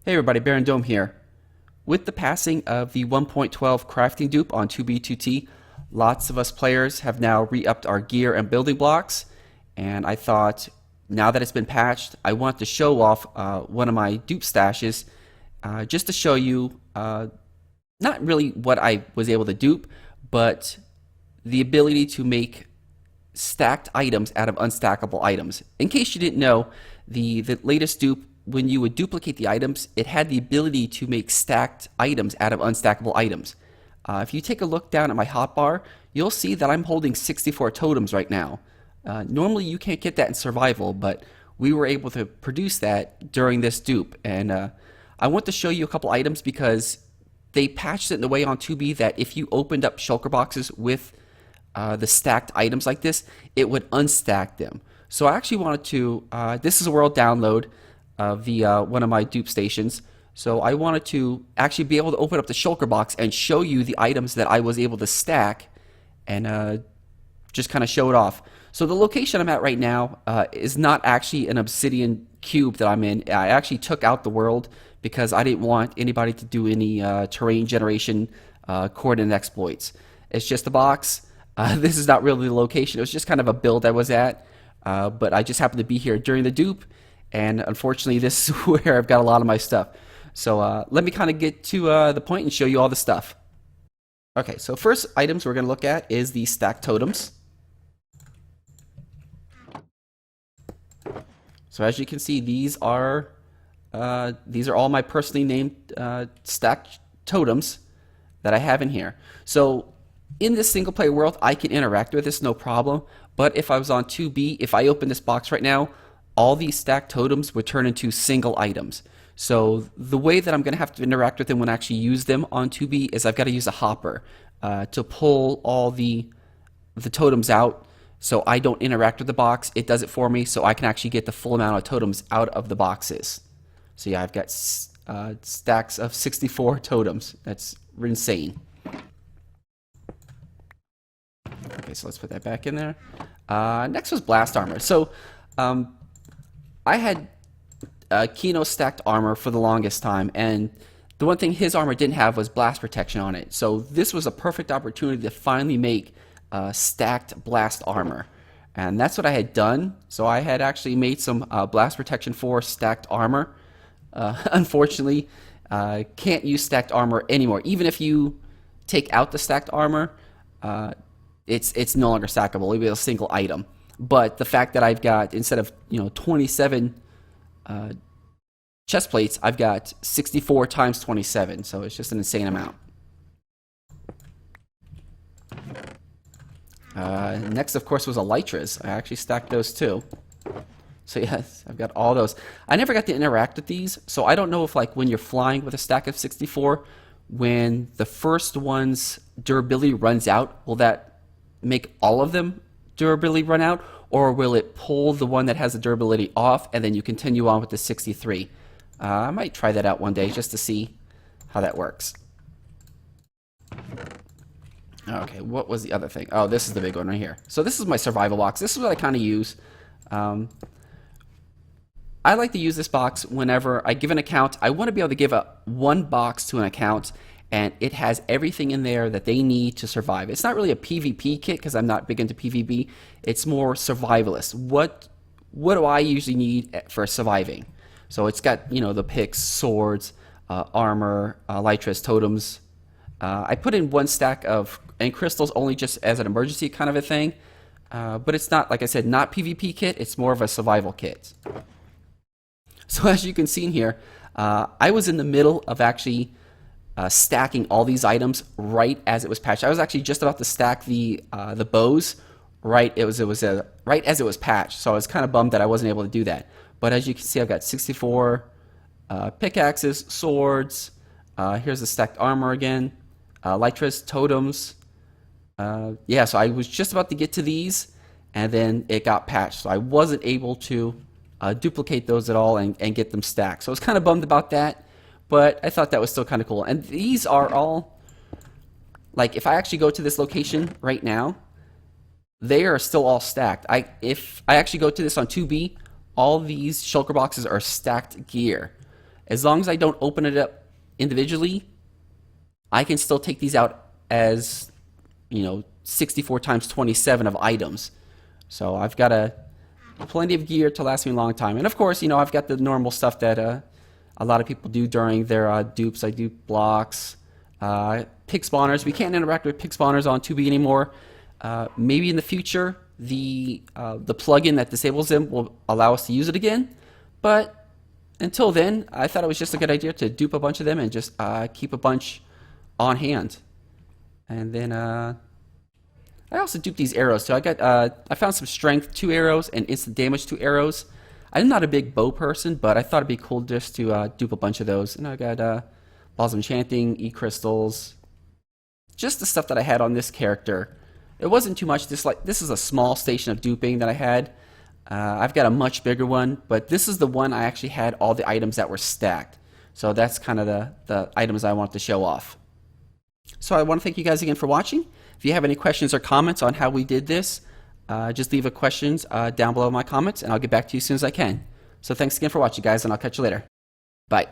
Hey everybody, BarrenDome here. With the passing of the 1.12 crafting dupe on 2B2T, lots of us players have now re-upped our gear and building blocks, and I thought now that it's been patched, I want to show off one of my dupe stashes just to show you not really what I was able to dupe, but the ability to make stacked items out of unstackable items. In case you didn't know, the latest dupe, when you would duplicate the items, it had the ability to make stacked items out of unstackable items. If you take a look down at my hotbar, you'll see that I'm holding 64 totems right now. Normally you can't get that in survival, but we were able to produce that during this dupe. And I want to show you a couple items because they patched it in a way on 2B that if you opened up shulker boxes with the stacked items like this, it would unstack them. So I actually wanted to, this is a world download of the one of my dupe stations. So I wanted to actually be able to open up the shulker box and show you the items that I was able to stack and just kind of show it off. So the location I'm at right now is not actually an obsidian cube that I'm in. I actually took out the world because I didn't want anybody to do any terrain generation coordinate exploits. It's just a box. This is not really the location. It was just kind of a build I was at, but I just happened to be here during the dupe, and unfortunately this is where I've got a lot of my stuff. So let me kind of get to the point and show you all the stuff. Okay, so first items we're going to look at is the stacked totems. So as you can see, these are all my personally named stacked totems that I have in here. So in this single player world, I can interact with this no problem. But if I was on 2B, if I open this box right now, all these stacked totems would turn into single items. So the way that I'm going to have to interact with them when I actually use them on 2B is I've got to use a hopper to pull all the totems out. So I don't interact with the box. It does it for me, so I can actually get the full amount of totems out of the boxes. So yeah, I've got stacks of 64 totems. That's insane. Okay, so let's put that back in there. Next was blast armor. So I had Kino stacked armor for the longest time, and the one thing his armor didn't have was blast protection on it. So this was a perfect opportunity to finally make stacked blast armor, and that's what I had done. So I had actually made some blast protection for stacked armor. Unfortunately, can't use stacked armor anymore. Even if you take out the stacked armor, it's no longer stackable. It'll be a single item. But the fact that I've got, instead of 27 chest plates, I've got 64 times 27. So it's just an insane amount. Next, of course, was elytras. I actually stacked those too. So yes, I've got all those. I never got to interact with these, so I don't know if, like, when you're flying with a stack of 64, when the first one's durability runs out, will that make all of them durability run out, or will it pull the one that has the durability off and then you continue on with the 63? I might try that out one day just to see how that works. Okay, what was the other thing? Oh, this is the big one right here. So this is my survival box. This is what I kind of use. I like to use this box whenever I give an account. I want to be able to give one box to an account, and it has everything in there that they need to survive. It's not really a PvP kit because I'm not big into PvP. It's more survivalist. What do I usually need for surviving? So it's got, the picks, swords, armor, elytras, totems. I put in one stack of crystals only just as an emergency kind of a thing. But it's not, like I said, not PvP kit. It's more of a survival kit. So as you can see in here, I was in the middle of actually stacking all these items right as it was patched. I was actually just about to stack the bows right right as it was patched. So I was kind of bummed that I wasn't able to do that. But as you can see, I've got 64 pickaxes, swords. Here's the stacked armor again, elytras, totems. Yeah, so I was just about to get to these, and then it got patched. So I wasn't able to duplicate those at all and get them stacked. So I was kind of bummed about that, but I thought that was still kind of cool. And these are all, like, if I actually go to this location right now, they are still all stacked. If I actually go to this on 2B, all these shulker boxes are stacked gear. as long as I don't open it up individually, I can still take these out as, 64 times 27 of items. So I've got plenty of gear to last me a long time. And of course, I've got the normal stuff that a lot of people do during their dupes. I do blocks, pig spawners. We can't interact with pig spawners on 2B anymore. Maybe in the future, the plugin that disables them will allow us to use it again. But until then, I thought it was just a good idea to dupe a bunch of them and just keep a bunch on hand. And then I also duped these arrows. So I found some strength 2 arrows and instant damage 2 arrows. I'm not a big bow person, but I thought it'd be cool just to dupe a bunch of those. And I got balls of enchanting, e-crystals, just the stuff that I had on this character. It wasn't too much. This is a small station of duping that I had. I've got a much bigger one, but this is the one I actually had all the items that were stacked. So that's kind of the items I wanted to show off. So I want to thank you guys again for watching. If you have any questions or comments on how we did this, just leave a questions down below in my comments, and I'll get back to you as soon as I can. So thanks again for watching, guys, and I'll catch you later. Bye.